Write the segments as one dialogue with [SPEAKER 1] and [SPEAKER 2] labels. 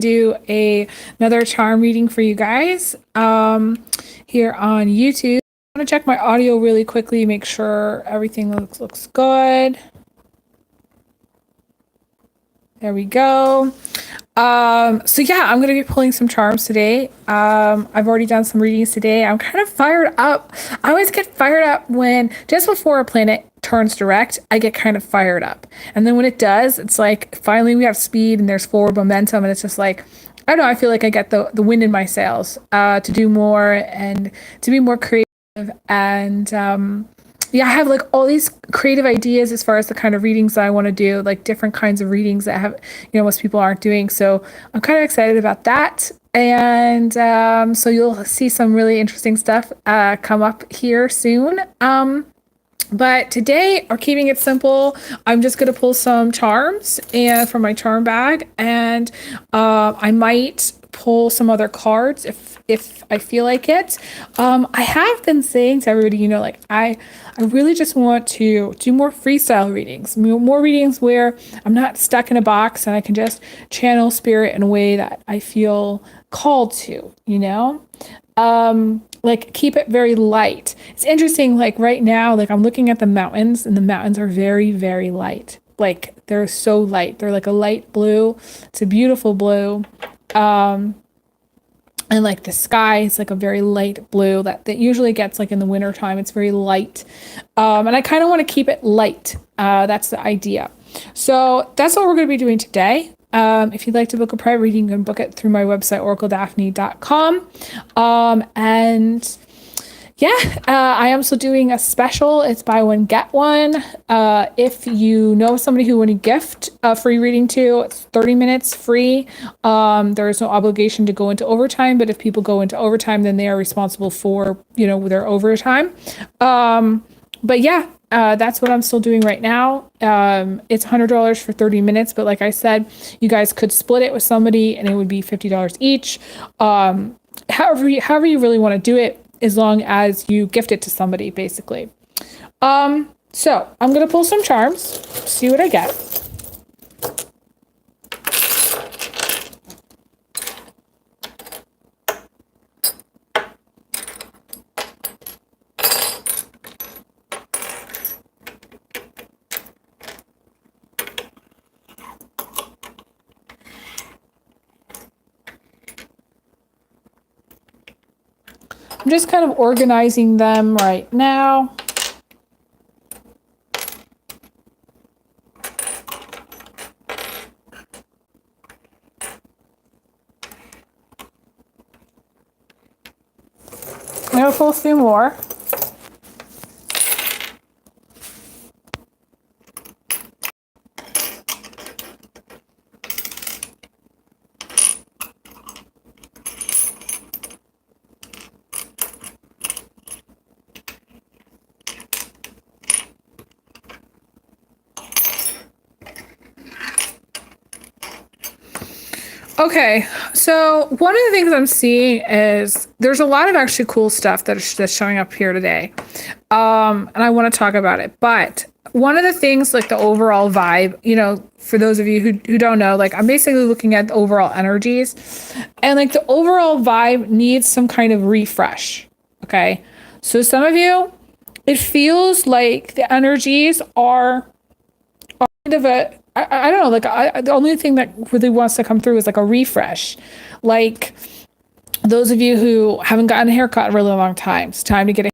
[SPEAKER 1] do another charm reading for you guys here on YouTube. I'm going to check my audio really quickly, make sure everything looks good. There we go. So yeah, I'm going to be pulling some charms today. I've already done some readings today. I'm kind of fired up. I always get fired up when just before a planet turns direct, I get kind of fired up. And then when it does, it's like finally we have speed and there's forward momentum, and it's just like, I don't know, I feel like I get the wind in my sails to do more and to be more creative. And yeah, I have like all these creative ideas as far as the kind of readings that I want to do, like different kinds of readings that have, most people aren't doing. So I'm kind of excited about that. And so you'll see some really interesting stuff come up here soon. But today, we're keeping it simple. I'm just going to pull some charms and from my charm bag, and I might pull some other cards if I feel like it. I have been saying to everybody, I really just want to do more freestyle readings, more readings where I'm not stuck in a box and I can just channel spirit in a way that I feel called to, like keep it very light. It's interesting, like right now, like I'm looking at the mountains, and the mountains are very, very light. Like they're so light. They're like a light blue. It's a beautiful blue. And like the sky is like a very light blue that usually gets like in the winter time. It's very light. And I kind of want to keep it light. That's the idea. So that's what we're going to be doing today. If you'd like to book a private reading, you can book it through my website, oracledaphne.com. And yeah, I am still doing a special. It's buy one, get one. If you know somebody who want to gift a free reading to, it's 30 minutes free. There is no obligation to go into overtime, but if people go into overtime, then they are responsible for, their overtime. But yeah, that's what I'm still doing right now. It's $100 for 30 minutes, but like I said, you guys could split it with somebody and it would be $50 each. However you really want to do it, as long as you gift it to somebody, basically. So I'm going to pull some charms, see what I get. I'm just kind of organizing them right now. I'm going to pull a few more. Okay, so one of the things I'm seeing is there's a lot of actually cool stuff that's showing up here today. And I want to talk about it. But one of the things, like the overall vibe, for those of you who don't know, like I'm basically looking at the overall energies. And like the overall vibe needs some kind of refresh. Okay, so some of you, it feels like the energies are kind of I don't know, like the only thing that really wants to come through is like a refresh. Like those of you who haven't gotten a haircut in a really long time, it's time to get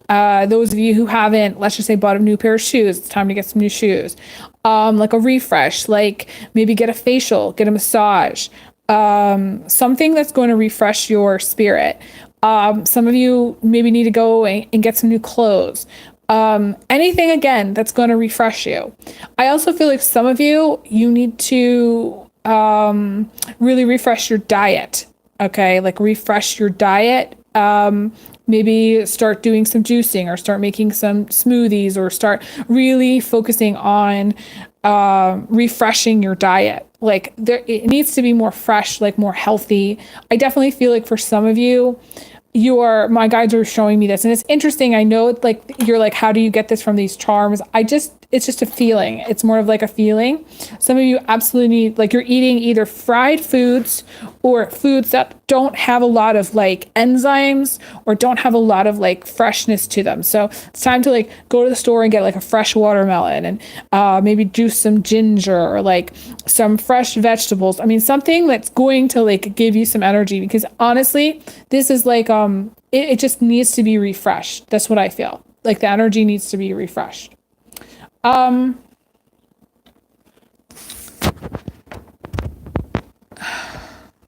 [SPEAKER 1] a those of you who haven't, let's just say, bought a new pair of shoes, it's time to get some new shoes. Like a refresh, like maybe get a facial, get a massage, something that's going to refresh your spirit. Some of you maybe need to go and get some new clothes. Anything again that's going to refresh you. I also feel like some of you need to really refresh your diet. Okay, like refresh your diet. Maybe start doing some juicing or start making some smoothies or start really focusing on refreshing your diet. Like it needs to be more fresh, like more healthy. I definitely feel like for some of you, my guides are showing me this, and it's interesting. I know, like, you're like, how do you get this from these charms? it's just a feeling. It's more of like a feeling. Some of you absolutely need, like, you're eating either fried foods or foods that don't have a lot of like enzymes or don't have a lot of like freshness to them. So it's time to like go to the store and get like a fresh watermelon and maybe juice some ginger or like some fresh vegetables. I mean, something that's going to like give you some energy, because honestly, this is like, it just needs to be refreshed. That's what I feel. Like the energy needs to be refreshed.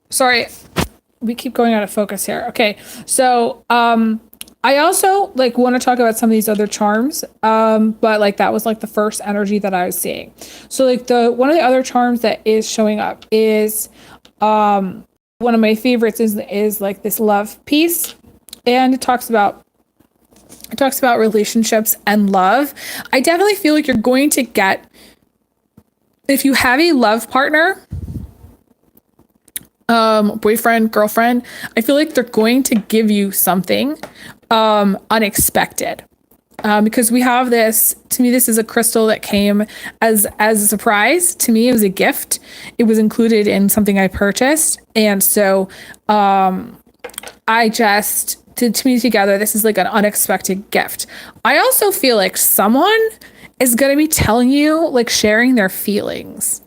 [SPEAKER 1] Sorry, we keep going out of focus here. Okay, so I also like want to talk about some of these other charms, but like that was like the first energy that I was seeing. So like the one of the other charms that is showing up is one of my favorites is like this love piece, and it talks about relationships and love. I definitely feel like you're going to get, if you have a love partner, boyfriend, girlfriend, I feel like they're going to give you something unexpected. Because we have this, to me, this is a crystal that came as a surprise. To me, it was a gift. It was included in something I purchased. And so I just, to me together, this is like an unexpected gift. I also feel like someone is going to be telling you, like sharing their feelings,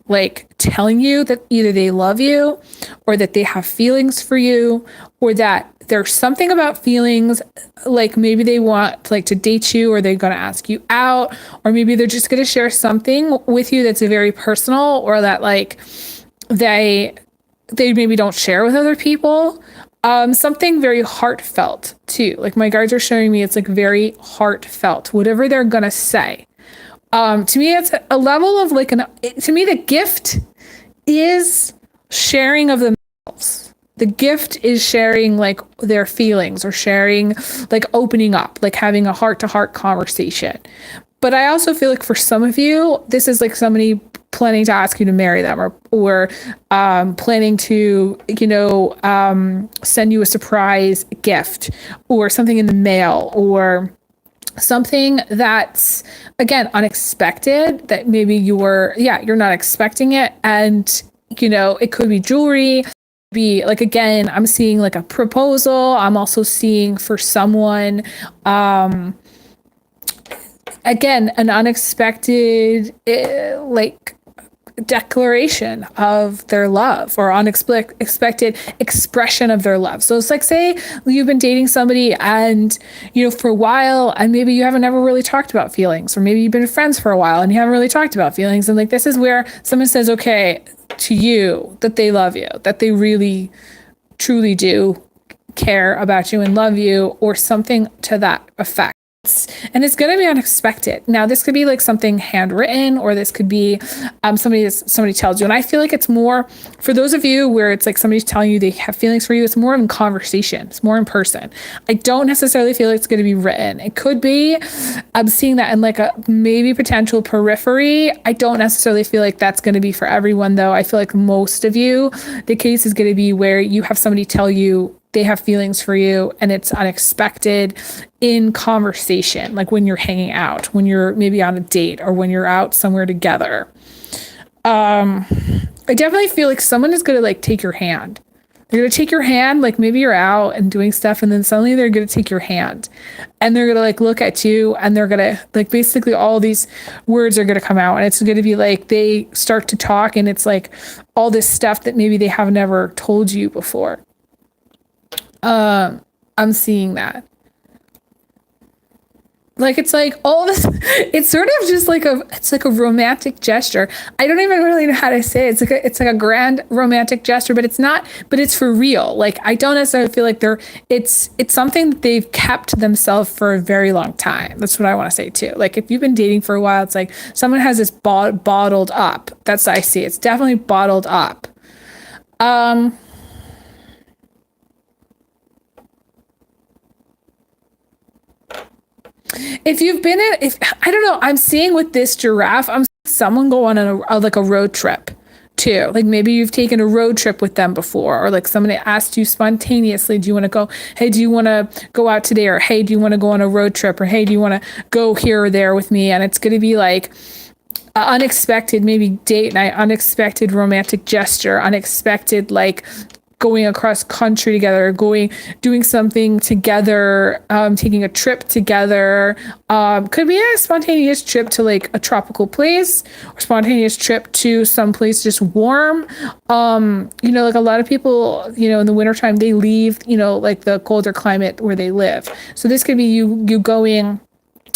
[SPEAKER 1] like telling you that either they love you or that they have feelings for you, or that there's something about feelings, like maybe they want like to date you, or they're going to ask you out, or maybe they're just going to share something with you that's very personal, or that like they maybe don't share with other people. Something very heartfelt too. Like my guides are showing me it's like very heartfelt, whatever they're going to say. To me, it's a level of like to me, the gift is sharing of themselves. The gift is sharing like their feelings, or sharing, like opening up, like having a heart to heart conversation. But I also feel like for some of you, this is like somebody planning to ask you to marry them, or planning to, send you a surprise gift or something in the mail, or something that's, again, unexpected, that maybe you're not expecting it. And, it could be jewelry, be like, again, I'm seeing like a proposal. I'm also seeing for someone, again, an unexpected, like declaration of their love, or unexpected expression of their love. So it's like, say you've been dating somebody and, for a while, and maybe you haven't ever really talked about feelings, or maybe you've been friends for a while and you haven't really talked about feelings. And like, this is where someone says, okay, to you, that they love you, that they really, truly do care about you and love you, or something to that effect. And it's going to be unexpected. Now, this could be like something handwritten, or this could be somebody tells you. And I feel like it's more for those of you where it's like somebody's telling you they have feelings for you. It's more in conversation. It's more in person. I don't necessarily feel like it's going to be written. It could be. I'm seeing that in like a maybe potential periphery. I don't necessarily feel like that's going to be for everyone, though. I feel like most of you, the case is going to be where you have somebody tell you they have feelings for you, and it's unexpected in conversation, like when you're hanging out, when you're maybe on a date, or when you're out somewhere together. I definitely feel like someone is going to like take your hand. They're going to take your hand, like maybe you're out and doing stuff, and then suddenly they're going to take your hand, and they're going to like look at you, and they're going to like, basically all these words are going to come out, and it's going to be like they start to talk, and it's like all this stuff that maybe they have never told you before. I'm seeing that. Like, it's like all this, it's sort of just like it's like a romantic gesture. I don't even really know how to say it. It's like a grand romantic gesture, but it's not, but it's for real. Like, I don't necessarily feel like it's something that they've kept themselves for a very long time. That's what I want to say too. Like, if you've been dating for a while, it's like someone has this bottled up. That's what I see. It's definitely bottled up. If you've been I don't know, I'm seeing with this giraffe, I'm seeing someone go on like a road trip too. Like maybe you've taken a road trip with them before, or like somebody asked you spontaneously, do you want to go? Hey, do you want to go out today? Or hey, do you want to go on a road trip? Or hey, do you want to go here or there with me? And it's going to be like unexpected, maybe date night, unexpected romantic gesture, unexpected like going across country together, doing something together, taking a trip together. Could be a spontaneous trip to like a tropical place, or spontaneous trip to some place just warm. Like a lot of people, in the wintertime, they leave, like the colder climate where they live. So this could be you going,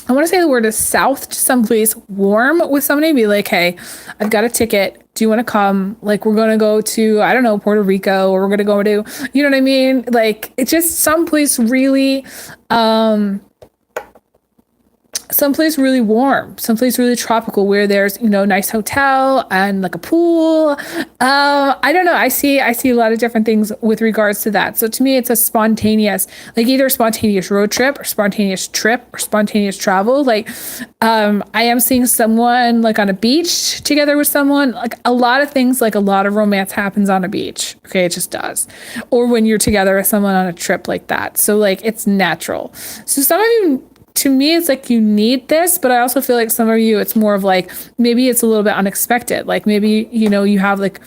[SPEAKER 1] I want to say the word is south, to someplace warm with somebody. Be like, hey, I've got a ticket. Do you want to come? Like, we're going to go to, I don't know, Puerto Rico, or we're going to go to, you know what I mean? Like, it's just someplace really warm, someplace really tropical, where there's, nice hotel and like a pool. I don't know. I see a lot of different things with regards to that. So to me, it's a spontaneous, like either spontaneous road trip or spontaneous trip or spontaneous travel. Like, I am seeing someone like on a beach together with someone. Like a lot of things, like a lot of romance happens on a beach. Okay. It just does. Or when you're together with someone on a trip like that. So like, it's natural. So some of you, to me, it's like you need this, but I also feel like some of you, it's more of like, maybe it's a little bit unexpected. Like maybe, you have like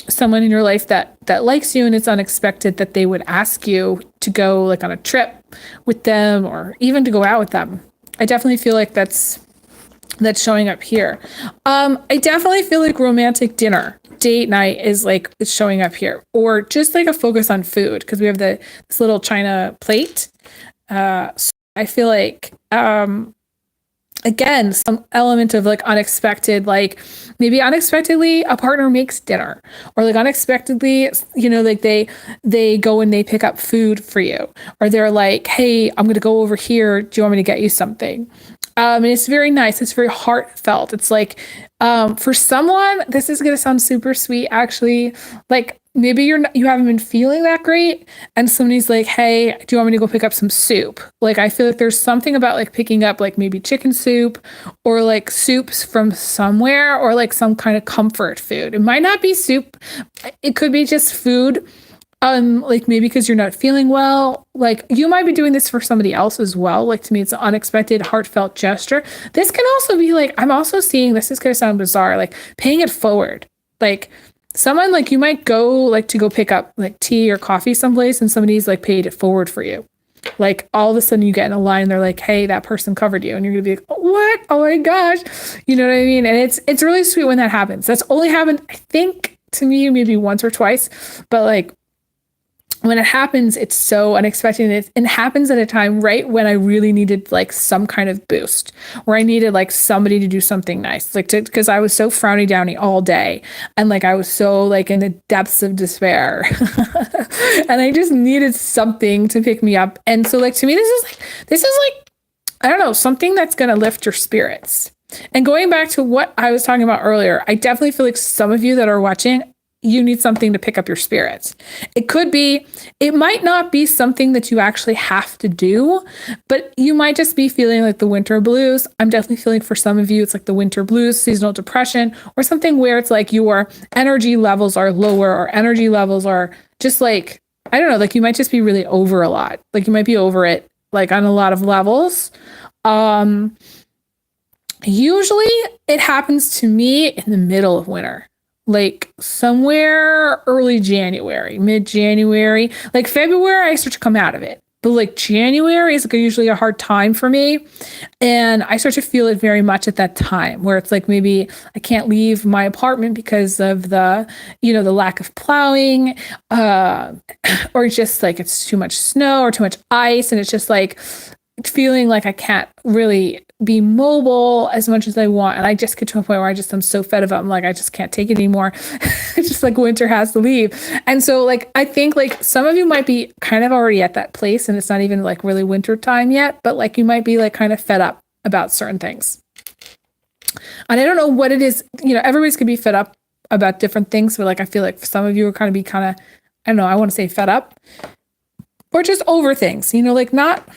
[SPEAKER 1] someone in your life that likes you, and it's unexpected that they would ask you to go like on a trip with them, or even to go out with them. I definitely feel like that's showing up here. I definitely feel like romantic dinner, date night is like, it's showing up here, or just like a focus on food, because we have this little china plate. So I feel like, again, some element of like unexpected, like maybe unexpectedly a partner makes dinner, or like unexpectedly, like they go and they pick up food for you, or they're like, hey, I'm going to go over here. Do you want me to get you something? And it's very nice. It's very heartfelt. It's like, for someone, this is going to sound super sweet, actually. Like maybe you haven't been feeling that great, and somebody's like, hey, do you want me to go pick up some soup? Like, I feel like there's something about like picking up like maybe chicken soup, or like soups from somewhere, or like some kind of comfort food. It might not be soup. It could be just food. Like maybe because you're not feeling well, like you might be doing this for somebody else as well. Like to me, it's an unexpected, heartfelt gesture. This can also be like, I'm also seeing, this is going to sound bizarre, like paying it forward. Like someone, like you might go like to go pick up like tea or coffee someplace, and somebody's like paid it forward for you. Like all of a sudden you get in a line, they're like, hey, that person covered you. And you're going to be like, oh, what? Oh my gosh. You know what I mean? And it's really sweet when that happens. That's only happened, I think, to me, maybe once or twice, but like, when it happens, it's so unexpected. It happens at a time right when I really needed like some kind of boost, where I needed like somebody to do something nice, like because I was so frowny downy all day, and like I was so like in the depths of despair, and I just needed something to pick me up. And so like to me, this is like I don't know, something that's gonna lift your spirits. And going back to what I was talking about earlier, I definitely feel like some of you that are watching, you need something to pick up your spirits. It might not be something that you actually have to do, but you might just be feeling like the winter blues. I'm definitely feeling for some of you, it's like the winter blues, seasonal depression, or something where it's like your energy levels are lower, or energy levels are just like, I don't know, like you might just be really over a lot. Like you might be over it, like on a lot of levels. Usually it happens to me in the middle of winter. Like somewhere early January, mid-January, like February, I start to come out of it. But like January is like usually a hard time for me. And I start to feel it very much at that time, where it's like maybe I can't leave my apartment because of the lack of plowing, or just like it's too much snow or too much ice. And it's just like feeling like I can't really be mobile as much as I want. And I just get to a point where I'm so fed up. I'm like, I just can't take it anymore. It's just like winter has to leave. And so like, I think like some of you might be kind of already at that place, and it's not even like really winter time yet, but like you might be like kind of fed up about certain things. And I don't know what it is, everybody's gonna be fed up about different things, but like, I feel like some of you are kind of, I don't know, I want to say fed up, or just over things, like not,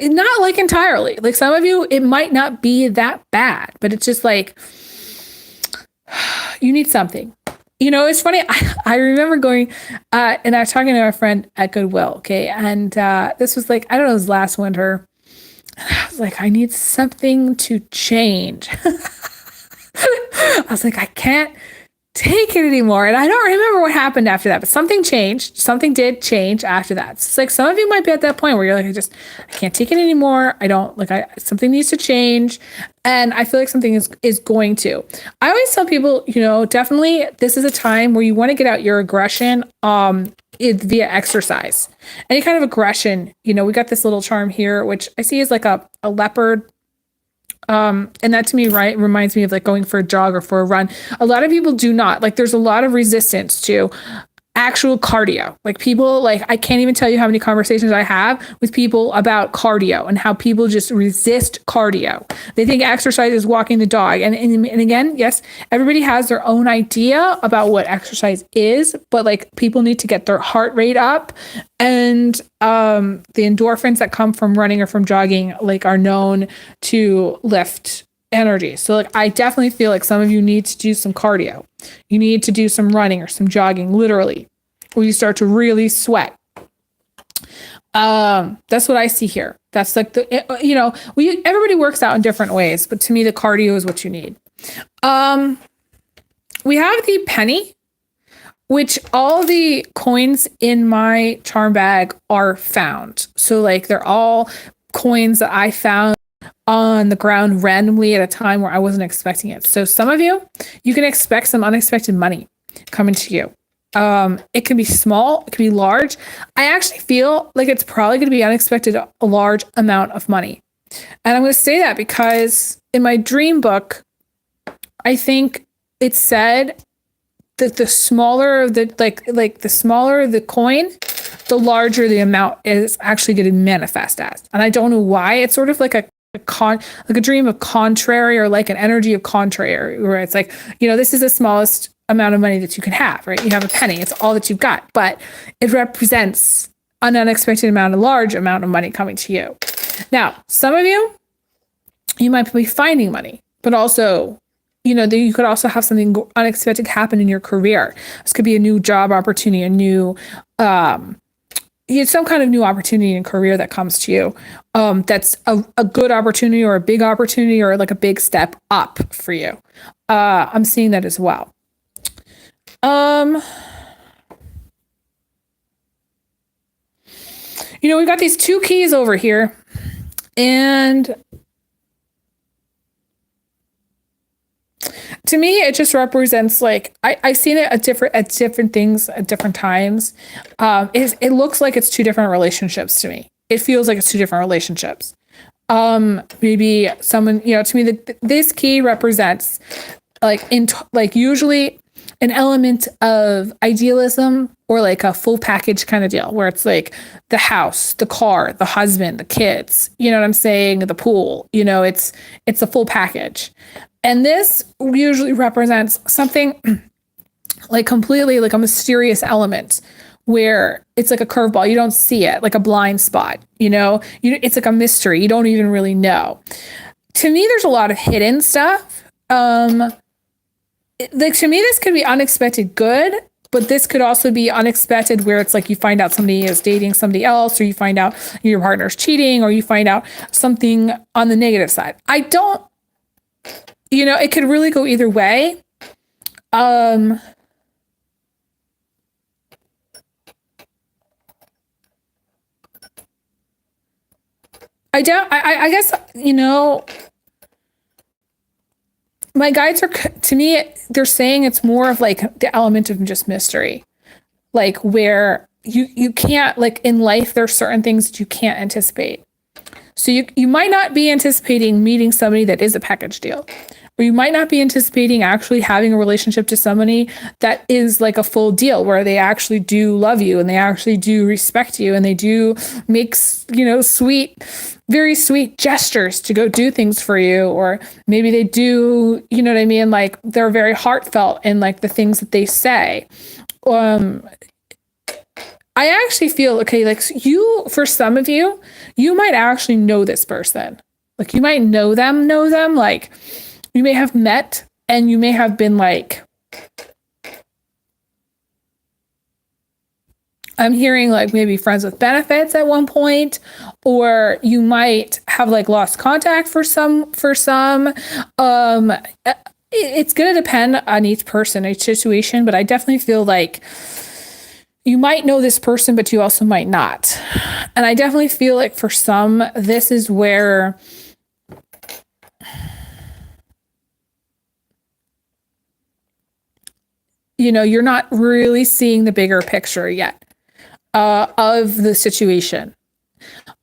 [SPEAKER 1] not like entirely. Like some of you, it might not be that bad, but it's just like you need something. You know, it's funny. I remember going and I was talking to a friend at Goodwill. Okay. And this was like, I don't know, it was last winter. And I was like, I need something to change. I was like, I can't take it anymore. And I don't remember what happened after that, but something changed. Something did change after that. So it's like some of you might be at that point where you're like, I can't take it anymore. I don't like, something needs to change. And I feel like something is going to. I always tell people, you know, definitely this is a time where you want to get out your aggression via exercise. Any kind of aggression, you know, we got this little charm here, which I see is like a leopard. And that to me, right, reminds me of like going for a jog or for a run. A lot of people do not like, there's a lot of resistance to actual cardio. Like people, like I can't even tell you how many conversations I have with people about cardio and how people just resist cardio. They think exercise is walking the dog. And again, yes, everybody has their own idea about what exercise is, but like people need to get their heart rate up, and the endorphins that come from running or from jogging like are known to lift energy. So like I definitely feel like some of you need to do some cardio. You need to do some running or some jogging, literally, where you start to really sweat. That's what I see here. That's like everybody works out in different ways, but to me the cardio is what you need. We have the penny, which all the coins in my charm bag are found. So like they're all coins that I found on the ground randomly at a time where I wasn't expecting it. So some of you can expect some unexpected money coming to you. It can be small, it can be large. I actually feel like it's probably going to be unexpected, a large amount of money. And I'm going to say that because in my dream book, I think it said that the smaller the the smaller the coin, the larger the amount is actually going to manifest as. And I don't know why. It's sort of like a dream of contrary, or like an energy of contrary, where it's like, you know, this is the smallest amount of money that you can have, right? You have a penny, it's all that you've got, but it represents an unexpected amount, a large amount of money coming to you. Now, some of you might be finding money, but also, you know, you could also have something unexpected happen in your career. This could be a new job opportunity, a new, some kind of new opportunity in career that comes to you. That's a good opportunity or a big opportunity or like a big step up for you. I'm seeing that as well. You know, we've got these two keys over here, and to me, it just represents like I've seen it at different things at different times. It looks like it's two different relationships to me. It feels like it's two different relationships. Maybe someone, you know, to me, this key represents like usually an element of idealism or like a full package kind of deal, where it's like the house, the car, the husband, the kids, you know what I'm saying? The pool, you know, it's a full package. And this usually represents something like completely like a mysterious element where it's like a curveball. You don't see it, like a blind spot, you know, it's like a mystery. You don't even really know. To me, there's a lot of hidden stuff. Like to me, this could be unexpected good, but this could also be unexpected where it's like you find out somebody is dating somebody else, or you find out your partner's cheating, or you find out something on the negative side. You know, it could really go either way. I guess, you know, my guides are, to me, they're saying it's more of like the element of just mystery, like where you can't, like in life, there's certain things that you can't anticipate. So you might not be anticipating meeting somebody that is a package deal, or you might not be anticipating actually having a relationship to somebody that is like a full deal, where they actually do love you and they actually do respect you and they do make, you know, very sweet gestures to go do things for you. Or maybe they do, you know what I mean? Like they're very heartfelt in like the things that they say. I actually feel, okay, like you, for some of you, you might actually know this person. Like you might know them, like you may have met and you may have been like, I'm hearing like maybe friends with benefits at one point, or you might have like lost contact for some. It's going to depend on each person, each situation, but I definitely feel like you might know this person, but you also might not. And I definitely feel like for some, this is where you're not really seeing the bigger picture yet of the situation.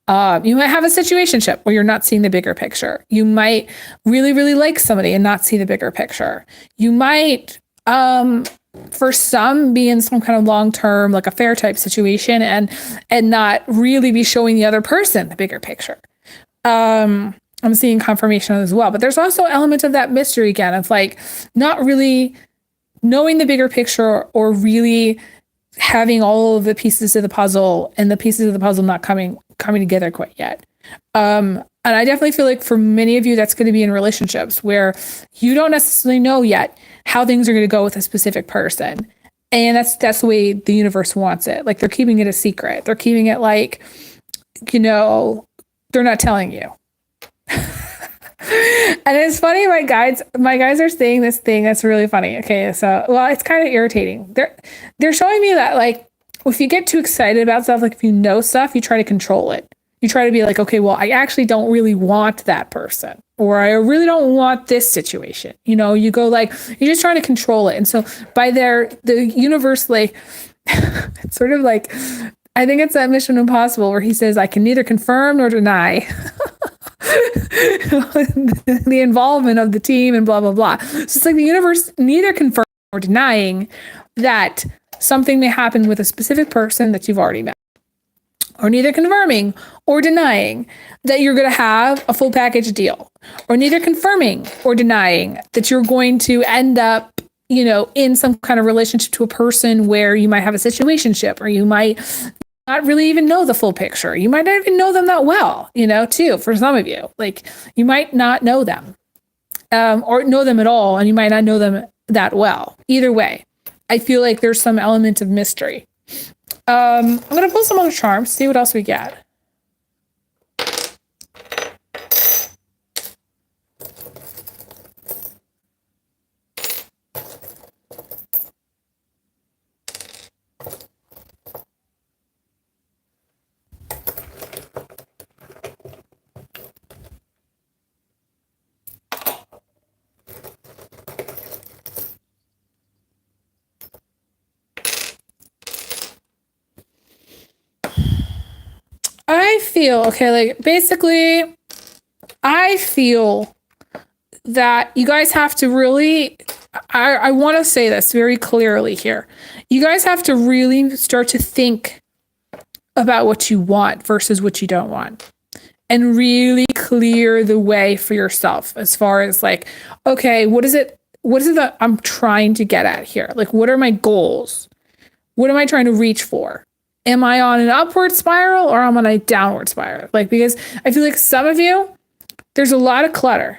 [SPEAKER 1] You might have a situationship where you're not seeing the bigger picture. You might really, really like somebody and not see the bigger picture. You might, for some, be in some kind of long-term, like affair type situation and not really be showing the other person the bigger picture. I'm seeing confirmation as well, but there's also elements of that mystery again of like not really knowing the bigger picture or really having all of the pieces of the puzzle and the pieces of the puzzle not coming together quite yet. And I definitely feel like for many of you, that's going to be in relationships where you don't necessarily know yet how things are going to go with a specific person. And that's the way the universe wants it. Like they're keeping it a secret. They're keeping it like, they're not telling you. And it's funny, my guides are saying this thing that's really funny. Okay, so it's kind of irritating. They're showing me that like if you get too excited about stuff, like if you know stuff, you try to control it. You try to be like, okay, well, I actually don't really want that person, or I really don't want this situation. You go like you're just trying to control it. And so by the universe, like it's sort of like I think it's that Mission Impossible where he says, I can neither confirm nor deny the involvement of the team and blah, blah, blah. So it's like the universe neither confirming or denying that something may happen with a specific person that you've already met, or neither confirming or denying that you're going to have a full package deal, or neither confirming or denying that you're going to end up in some kind of relationship to a person where you might have a situationship, or you might not really even know the full picture. You might not even know them that well, too, for some of you. Like, you might not know them, or know them at all, and you might not know them that well. Either way, I feel like there's some element of mystery. I'm going to pull some other charms, see what else we get. I feel, basically, I feel that you guys have to really, I want to say this very clearly here. You guys have to really start to think about what you want versus what you don't want, and really clear the way for yourself as far as like, okay, what is it that I'm trying to get at here? Like, what are my goals? What am I trying to reach for? Am I on an upward spiral or am I on a downward spiral? Like, because I feel like some of you, there's a lot of clutter.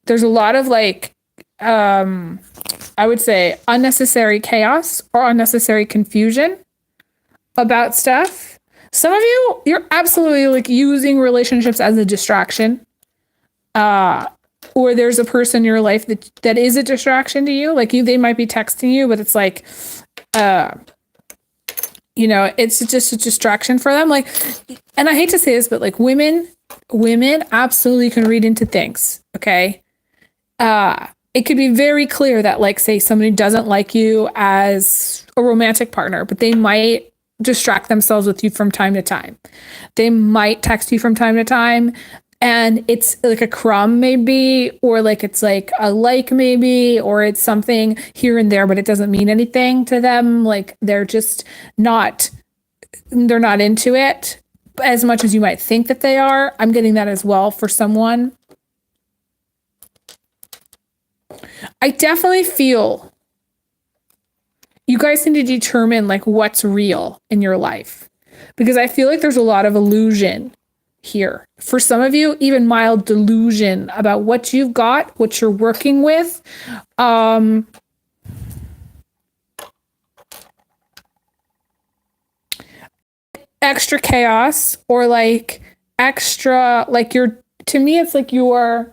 [SPEAKER 1] There's a lot of like, I would say unnecessary chaos or unnecessary confusion about stuff. Some of you, you're absolutely like using relationships as a distraction. Or there's a person in your life that is a distraction to you. Like they might be texting you, but it's like, it's just a distraction for them. Like, and I hate to say this, but like women absolutely can read into things. Okay. It could be very clear that like, say somebody doesn't like you as a romantic partner, but they might distract themselves with you from time to time. They might text you from time to time, and it's like a crumb maybe, or like it's like a like maybe, or it's something here and there, but it doesn't mean anything to them. Like they're not into it as much as you might think that they are. I'm getting that as well for someone. I definitely feel You guys need to determine like what's real in your life, because I feel like there's a lot of illusion here. For some of you, even mild delusion about what you've got, what you're working with. Extra chaos, or like extra, like you're, to me, it's like you're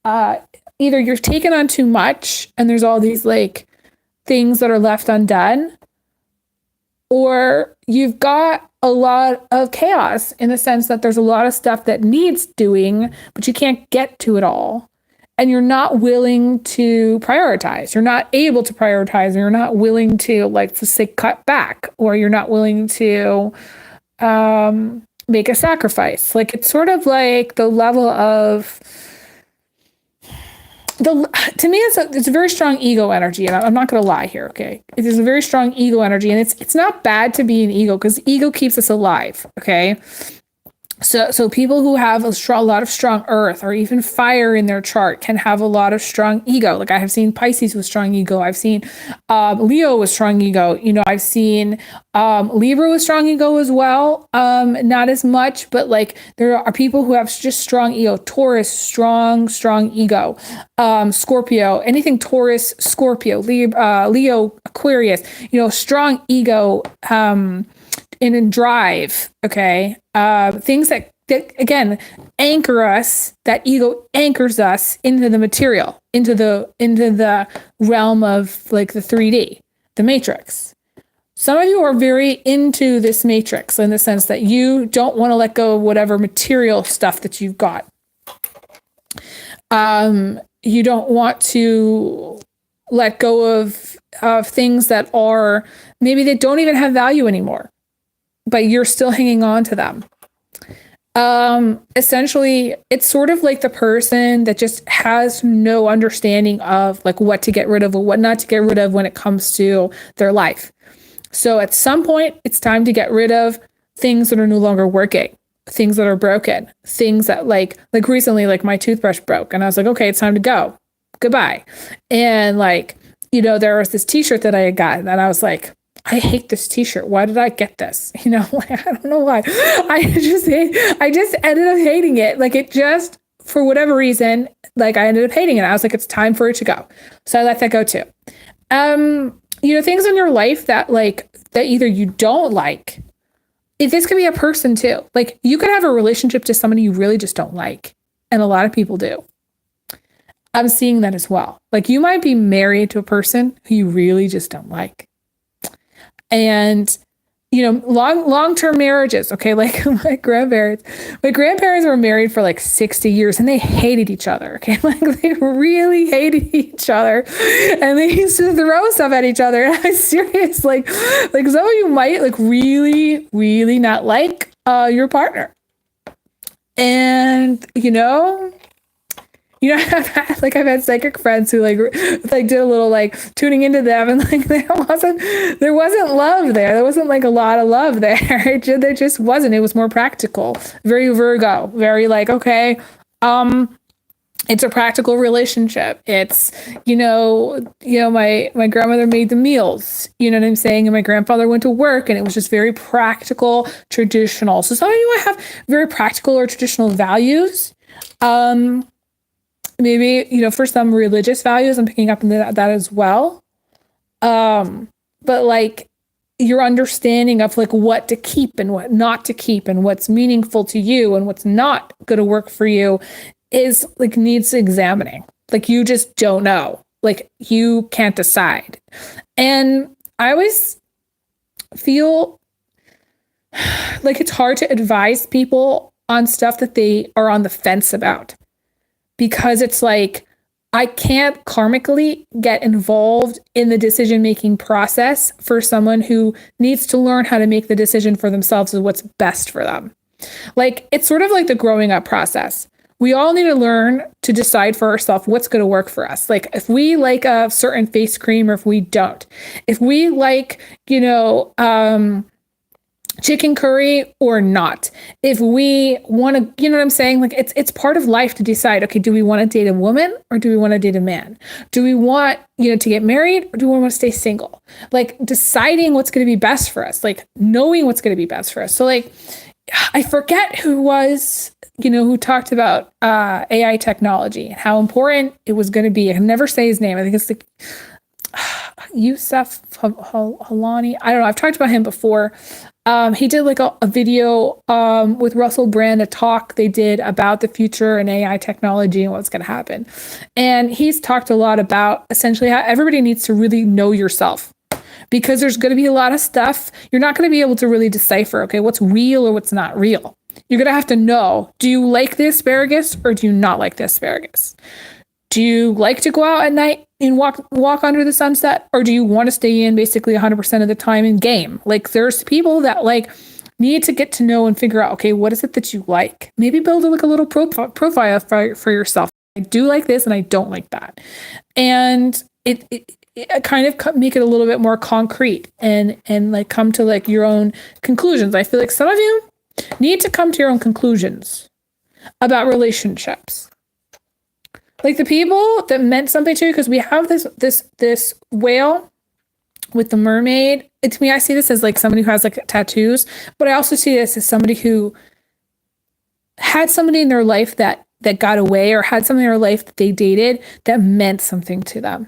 [SPEAKER 1] either you're taking on too much and there's all these like things that are left undone, or you've got a lot of chaos in the sense that there's a lot of stuff that needs doing, but you can't get to it all. And you're not willing to prioritize. You're not able to prioritize, or you're not willing to, like, to say cut back, or you're not willing to make a sacrifice. Like, it's sort of like the level of to me, it's a very strong ego energy, and I'm not going to lie here. Okay, it is a very strong ego energy, and it's not bad to be an ego, because ego keeps us alive. Okay, so people who have a lot of strong earth or even fire in their chart can have a lot of strong ego. Like, I have seen Pisces with strong ego. I've seen Leo with strong ego. You know, I've seen Libra with strong ego as well. Not as much, but like there are people who have just strong ego. Taurus, strong ego. Scorpio, anything Taurus, Scorpio, Leo, Aquarius, you know, strong ego, and in drive. Okay. Things that again anchor us, that ego anchors us into the material, into the realm of like the 3D, the matrix. Some of you are very into this matrix in the sense that you don't want to let go of whatever material stuff that you've got. You don't want to let go of things that are, maybe they don't even have value anymore, but you're still hanging on to them. Essentially, it's sort of like the person that just has no understanding of like what to get rid of or what not to get rid of when it comes to their life. So at some point, it's time to get rid of things that are no longer working, things that are broken, things that like recently, like my toothbrush broke, and I was like, okay, it's time to go. Goodbye. And like, you know, there was this t-shirt that I had gotten, and I was like, I hate this t-shirt. Why did I get this? You know, like, I don't know why. I just ended up hating it. Like, it just, for whatever reason, like I ended up hating it. I was like, it's time for it to go. So I let that go too. You know, things in your life that either you don't like. This could be a person too. Like, you could have a relationship to somebody you really just don't like. And a lot of people do. I'm seeing that as well. Like, you might be married to a person who you really just don't like. And, you know, long-term marriages, okay, like my grandparents were married for like 60 years and they hated each other, okay, like they really hated each other, and they used to throw stuff at each other. And I was serious, like some of you might like really, really not like your partner. And, you know, I've had psychic friends who like did a little like tuning into them, and like there wasn't love there. There wasn't like a lot of love there. There just wasn't. It was more practical, very Virgo, very like, okay, it's a practical relationship. It's, you know, my grandmother made the meals, you know what I'm saying? And my grandfather went to work, and it was just very practical, traditional. So some of you have very practical or traditional values. Maybe, you know, for some religious values, I'm picking up on that as well. But like your understanding of like what to keep and what not to keep, and what's meaningful to you and what's not going to work for you is like needs examining. Like, you just don't know. Like, you can't decide. And I always feel like it's hard to advise people on stuff that they are on the fence about. Because it's like, I can't karmically get involved in the decision-making process for someone who needs to learn how to make the decision for themselves of what's best for them. Like, it's sort of like the growing up process. We all need to learn to decide for ourselves what's going to work for us. Like, if we like a certain face cream or if we don't. If we like, you know, chicken curry or not. If we want to, you know what I'm saying? Like it's part of life to decide, okay, do we want to date a woman or do we want to date a man? Do we want, to get married or do we want to stay single? Like deciding what's going to be best for us, like knowing what's going to be best for us. So like, I forget who was, who talked about AI technology and how important it was going to be. I can never say his name. I think it's like Yusuf Halani. I don't know. I've talked about him before. He did like a video with Russell Brand, a talk they did about the future and AI technology and what's going to happen. And he's talked a lot about essentially how everybody needs to really know yourself, because there's going to be a lot of stuff you're not going to be able to really decipher, okay, what's real or what's not real. You're going to have to know, do you like the asparagus or do you not like the asparagus? Do you like to go out at night and walk under the sunset, or do you want to stay in basically 100% of the time in game? Like there's people that like need to get to know and figure out, okay, what is it that you like? Maybe build like a little profile for yourself. I do like this and I don't like that. And it kind of make it a little bit more concrete and like come to like your own conclusions. I feel like some of you need to come to your own conclusions about relationships. Like the people that meant something to you, because we have this whale with the mermaid. To me, I see this as like somebody who has like tattoos, but I also see this as somebody who had somebody in their life that got away, or had somebody in their life that they dated that meant something to them.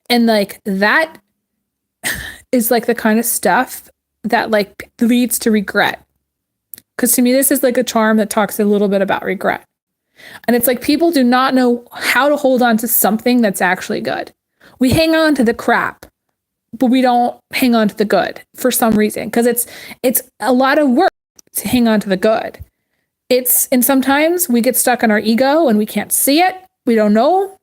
[SPEAKER 1] And like that is like the kind of stuff that like leads to regret. Because to me, this is like a charm that talks a little bit about regret. And it's like people do not know how to hold on to something that's actually good. We hang on to the crap, but we don't hang on to the good for some reason, because it's a lot of work to hang on to the good. And sometimes we get stuck in our ego and we can't see it. We don't know.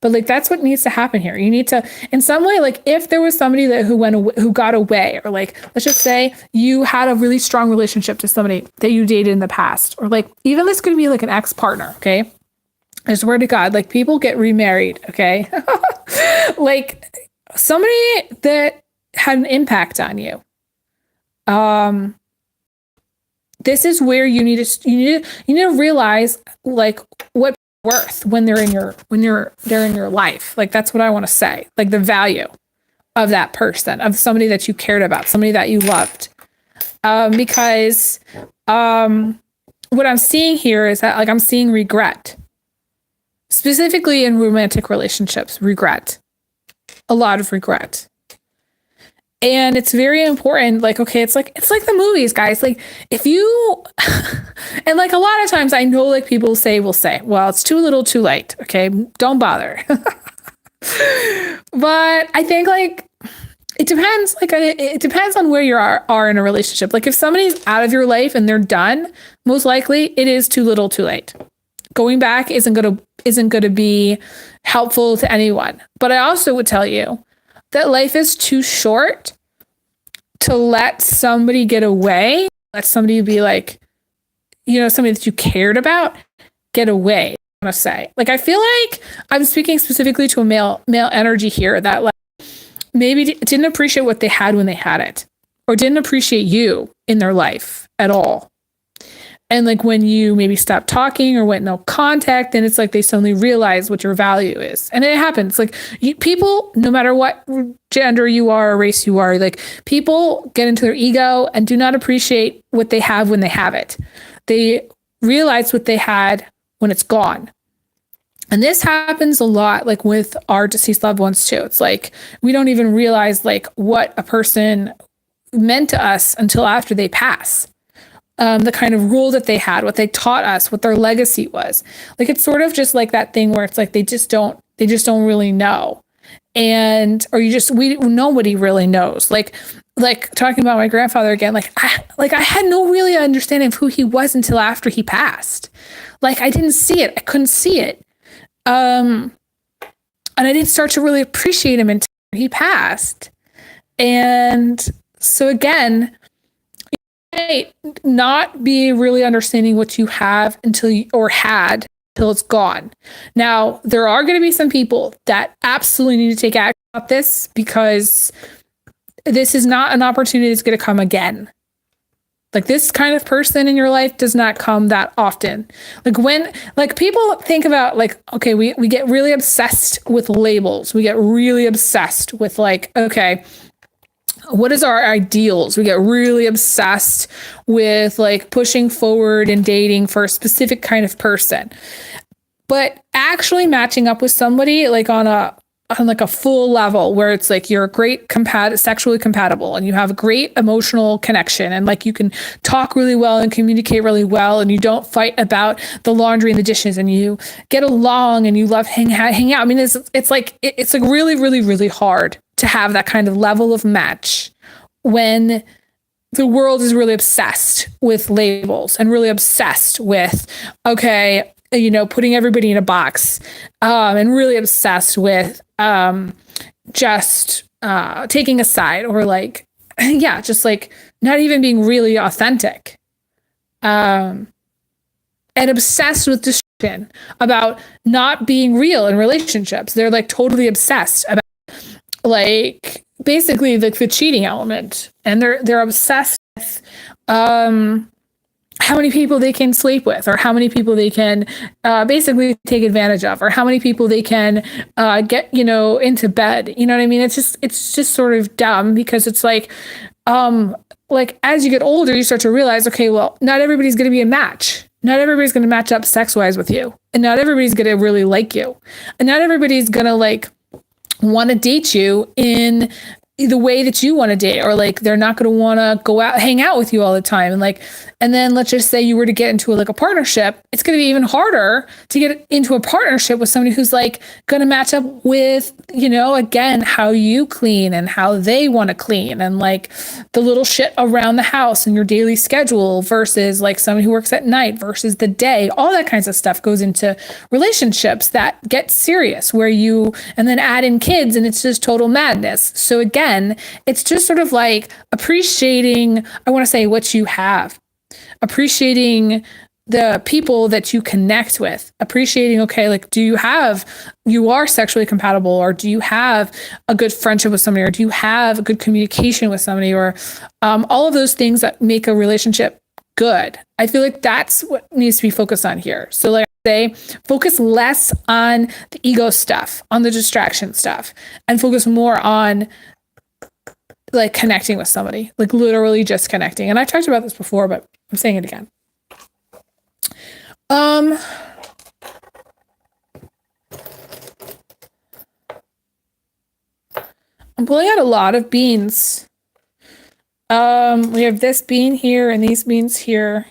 [SPEAKER 1] But like that's what needs to happen here. You need to, in some way, like if there was somebody who got away, or like let's just say you had a really strong relationship to somebody that you dated in the past, or like even this could be like an ex-partner, okay? I swear to God, like people get remarried, okay? Like somebody that had an impact on you. This is where you need to realize like what worth when they're in your life. Like that's what I want to say, like the value of that person, of somebody that you cared about, somebody that you loved, because what I'm seeing here is that like I'm seeing regret, specifically in romantic relationships. Regret, a lot of regret. And it's very important. Like, okay, it's like the movies, guys. Like if you, and like a lot of times I know like people will say, well, it's too little too late. Okay. Don't bother. But I think like, it depends. Like it depends on where you are in a relationship. Like if somebody's out of your life and they're done, most likely it is too little too late. Going back isn't going to be helpful to anyone. But I also would tell you that life is too short to let somebody get away, let somebody be like, somebody that you cared about get away. I want to say, like, I feel like I'm speaking specifically to a male energy here that like maybe didn't appreciate what they had when they had it, or didn't appreciate you in their life at all. And like when you maybe stopped talking or went no contact, then it's like they suddenly realize what your value is. And it happens. Like people, no matter what gender you are or race you are, like people get into their ego and do not appreciate what they have when they have it. They realize what they had when it's gone. And this happens a lot, like with our deceased loved ones too. It's like we don't even realize like what a person meant to us until after they pass. The kind of rule that they had, what they taught us, what their legacy was. Like it's sort of just like that thing where it's like they just don't really know. And nobody really knows. Like talking about my grandfather again, I had no really understanding of who he was until after he passed. Like I didn't see it. I couldn't see it. And I didn't start to really appreciate him until he passed. And so again, not be really understanding what you have until it's gone. Now, there are going to be some people that absolutely need to take action about this, because this is not an opportunity that's going to come again. Like this kind of person in your life does not come that often. Like people think about like, okay, we get really obsessed with labels. We get really obsessed with like, okay, what is our ideals? We get really obsessed with like pushing forward and dating for a specific kind of person. But actually matching up with somebody like on like a full level where it's like you're great sexually compatible and you have a great emotional connection and like you can talk really well and communicate really well and you don't fight about the laundry and the dishes and you get along and you love hang out. I mean, it's like really, really, really hard to have that kind of level of match when the world is really obsessed with labels and really obsessed with, okay, you know, putting everybody in a box, and really obsessed with just taking a side or like, yeah, just like not even being really authentic, and obsessed with destruction about not being real in relationships. They're like totally obsessed about like basically the cheating element, and they're obsessed with how many people they can sleep with, or how many people they can basically take advantage of, or how many people they can get, you know, into bed. You know what I mean? It's just sort of dumb because it's like as you get older, you start to realize, okay, well, not everybody's going to be a match. Not everybody's going to match up sex-wise with you, and not everybody's going to really like you, and not everybody's going to like want to date you in the way that you want to date, or like they're not going to want to go out, hang out with you all the time. And like, and then let's just say you were to get into a partnership, it's going to be even harder to get into a partnership with somebody who's like going to match up with, you know, again, how you clean and how they want to clean and like the little shit around the house and your daily schedule versus like somebody who works at night versus the day. All that kinds of stuff goes into relationships that get serious where you, and then add in kids and it's just total madness. So again, it's just sort of like appreciating, I want to say, what you have, appreciating the people that you connect with, appreciating, okay, like, you are sexually compatible, or do you have a good friendship with somebody, or do you have a good communication with somebody, or all of those things that make a relationship good. I feel like that's what needs to be focused on here. So like I say, focus less on the ego stuff, on the distraction stuff, and focus more on like connecting with somebody, like literally just connecting. And I've talked about this before, but I'm saying it again. I'm pulling out a lot of beans. We have this bean here and these beans here.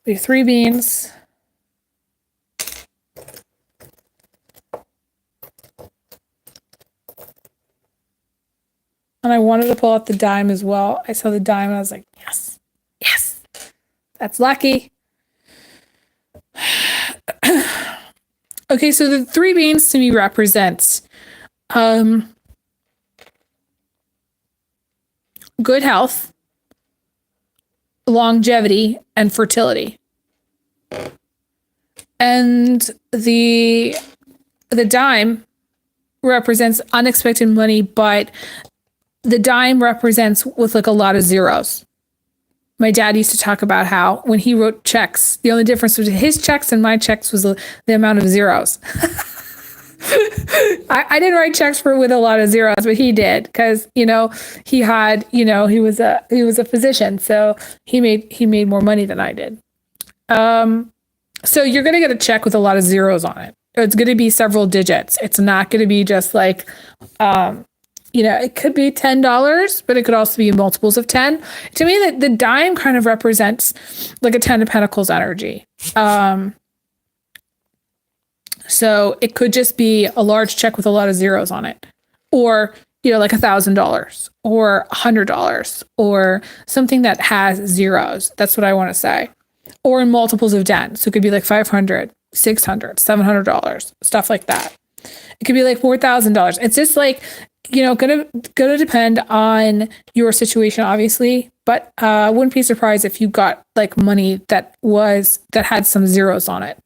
[SPEAKER 1] We have 3 beans. And I wanted to pull out the dime as well. I saw the dime and I was like, yes, yes, that's lucky. Okay, so the 3 beans to me represents good health, longevity, and fertility. And the dime represents unexpected money, but the dime represents with like a lot of zeros. My dad used to talk about how when he wrote checks, the only difference between his checks and my checks was the amount of zeros. I didn't write checks with a lot of zeros, but he did, because he had, he was a physician, so he made more money than I did. So you're gonna get a check with a lot of zeros on it. It's gonna be several digits. It's not gonna be just like it could be $10, but it could also be multiples of 10. To me, the dime kind of represents like a 10 of Pentacles energy. So it could just be a large check with a lot of zeros on it, or like $1,000 or $100 or something that has zeros. That's what I want to say. Or in multiples of 10. So it could be like $500, $600, $700, stuff like that. It could be like $4,000. It's just like, gonna depend on your situation, obviously, but I wouldn't be surprised if you got like money that had some zeros on it.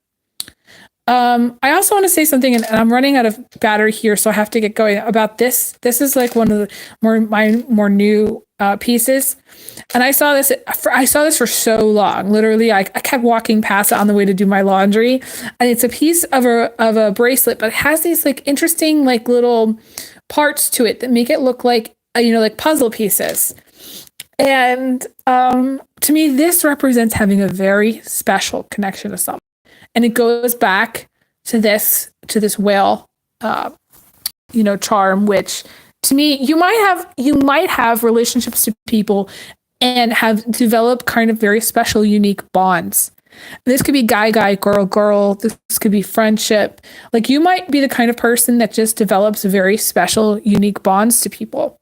[SPEAKER 1] I also want to say something, and I'm running out of battery here, so I have to get going about this. This is like one of the more new pieces. And I saw this for so long. Literally, I kept walking past it on the way to do my laundry. And it's a piece of a bracelet, but it has these like interesting like little parts to it that make it look like, like puzzle pieces. And to me, this represents having a very special connection to someone. And it goes back to this whale, charm, which to me, you might have relationships to people and have developed kind of very special, unique bonds. This could be guy, girl. This could be friendship. Like you might be the kind of person that just develops very special, unique bonds to people.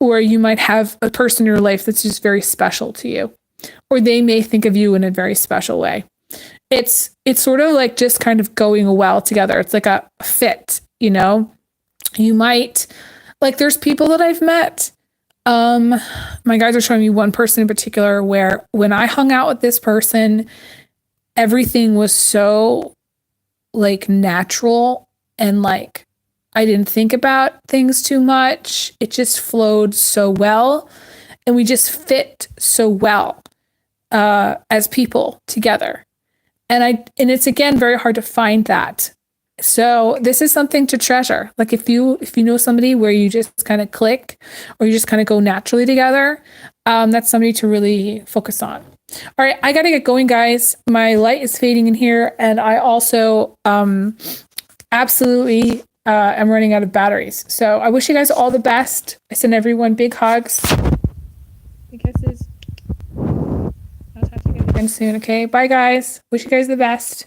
[SPEAKER 1] Or you might have a person in your life that's just very special to you. Or they may think of you in a very special way. It's sort of like just kind of going well together. It's like a fit, You might, like there's people that I've met. My guys are showing me one person in particular where when I hung out with this person, everything was so like natural and like I didn't think about things too much. It just flowed so well. And we just fit so well as people together. And it's again very hard to find that. So this is something to treasure. Like if you know somebody where you just kind of click or you just kind of go naturally together, that's somebody to really focus on. All right, I got to get going, guys. My light is fading in here, and I also absolutely am running out of batteries. So I wish you guys all the best. I send everyone big hugs. Big kisses. I'll talk to you guys again soon, okay? Bye, guys. Wish you guys the best.